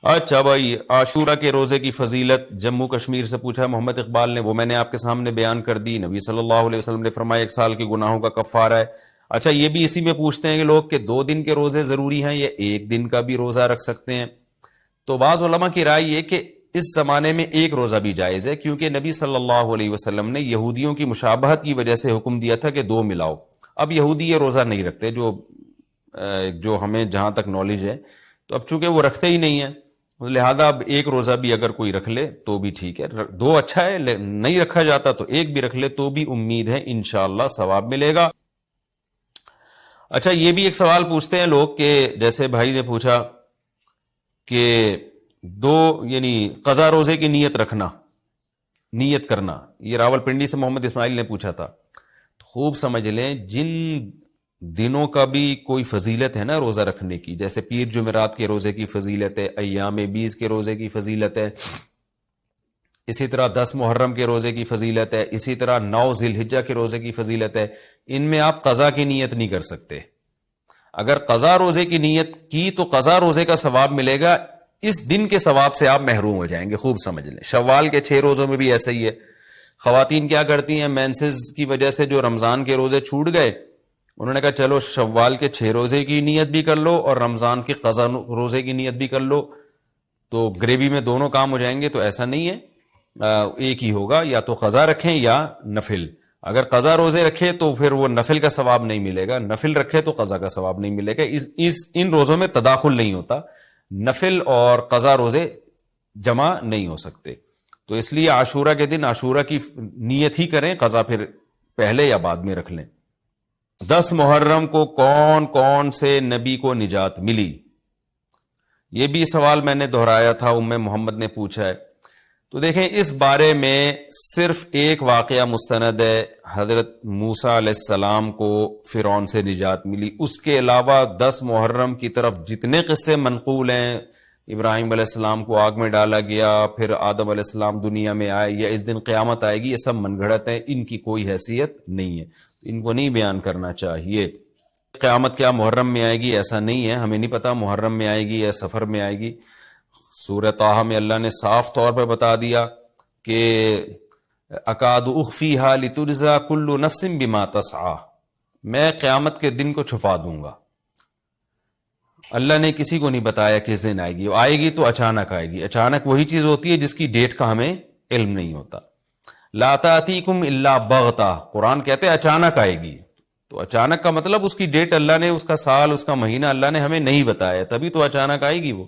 اچھا بھائی، عاشورہ کے روزے کی فضیلت جموں کشمیر سے پوچھا محمد اقبال نے، وہ میں نے آپ کے سامنے بیان کر دی۔ نبی صلی اللہ علیہ وسلم نے فرمایا 1 سال کے گناہوں کا کفارہ ہے۔ اچھا یہ بھی اسی میں پوچھتے ہیں کہ لوگ کہ 2 دن کے روزے ضروری ہیں یا 1 دن کا بھی روزہ رکھ سکتے ہیں؟ تو بعض علماء کی رائے یہ کہ اس زمانے میں ایک روزہ بھی جائز ہے، کیونکہ نبی صلی اللہ علیہ وسلم نے یہودیوں کی مشابہت کی وجہ سے حکم دیا تھا کہ 2 ملاؤ۔ اب یہودی یہ روزہ نہیں رکھتے، جو ہمیں جہاں تک نالج ہے، تو اب چونکہ وہ رکھتے ہی نہیں ہیں، لہذا اب ایک روزہ بھی اگر کوئی رکھ لے تو بھی ٹھیک ہے، 2 اچھا ہے، نہیں رکھا جاتا تو ایک بھی رکھ لے تو بھی امید ہے انشاءاللہ ثواب ملے گا۔ اچھا یہ بھی ایک سوال پوچھتے ہیں لوگ کہ جیسے بھائی نے پوچھا کہ یعنی قضا روزے کی نیت کرنا، یہ راول پنڈی سے محمد اسماعیل نے پوچھا تھا۔ خوب سمجھ لیں، جن دنوں کا بھی کوئی فضیلت ہے نا روزہ رکھنے کی، جیسے پیر جمعرات کے روزے کی فضیلت ہے، ایام 20 کے روزے کی فضیلت ہے، اسی طرح 10 محرم کے روزے کی فضیلت ہے، اسی طرح 9 ذی الحجہ کے روزے کی فضیلت ہے، ان میں آپ قضا کی نیت نہیں کر سکتے۔ اگر قضا روزے کی نیت کی تو قضا روزے کا ثواب ملے گا، اس دن کے ثواب سے آپ محروم ہو جائیں گے۔ خوب سمجھ لیں، شوال کے 6 روزوں میں بھی ایسا ہی ہے۔ خواتین کیا کرتی ہیں، مینسز کی وجہ سے جو رمضان کے روزے چھوٹ گئے، انہوں نے کہا چلو شوال کے 6 روزے کی نیت بھی کر لو اور رمضان کے قضا روزے کی نیت بھی کر لو، تو گریوی میں دونوں کام ہو جائیں گے۔ تو ایسا نہیں ہے، ایک ہی ہوگا، یا تو قضا رکھیں یا نفل۔ اگر قضا روزے رکھے تو پھر وہ نفل کا ثواب نہیں ملے گا، نفل رکھے تو قضا کا ثواب نہیں ملے گا۔ ان روزوں میں تداخل نہیں ہوتا، نفل اور قضا روزے جمع نہیں ہو سکتے۔ تو اس لیے عاشورہ کے دن عاشورہ کی نیت ہی کریں، قضا پھر پہلے یا بعد میں رکھ لیں۔ 10 محرم کو کون کون سے نبی کو نجات ملی؟ یہ بھی سوال میں نے دہرایا تھا، محمد نے پوچھا ہے۔ تو دیکھیں اس بارے میں صرف ایک واقعہ مستند ہے، حضرت موسیٰ علیہ السلام کو فرعون سے نجات ملی۔ اس کے علاوہ 10 محرم کی طرف جتنے قصے منقول ہیں، ابراہیم علیہ السلام کو آگ میں ڈالا گیا، پھر آدم علیہ السلام دنیا میں آئے، یا اس دن قیامت آئے گی، یہ سب من گھڑت ہیں، ان کی کوئی حیثیت نہیں ہے، ان کو نہیں بیان کرنا چاہیے۔ قیامت کیا محرم میں آئے گی؟ ایسا نہیں ہے، ہمیں نہیں پتا محرم میں آئے گی یا سفر میں آئے گی۔ سورہ طٰہٰ میں اللہ نے صاف طور پر بتا دیا کہ اکاد اخفیہا لتجزا کل نفس بما تسعی، میں قیامت کے دن کو چھپا دوں گا۔ اللہ نے کسی کو نہیں بتایا کس دن آئے گی، آئے گی تو اچانک آئے گی۔ اچانک وہی چیز ہوتی ہے جس کی ڈیٹ کا ہمیں علم نہیں ہوتا۔ لا تأتیکم الا بغتہ، قرآن کہتے ہیں اچانک آئے گی، تو اچانک کا مطلب اس کی ڈیٹ اللہ نے، اس کا سال، اس کا مہینہ اللہ نے ہمیں نہیں بتایا، تبھی تو اچانک آئے گی وہ۔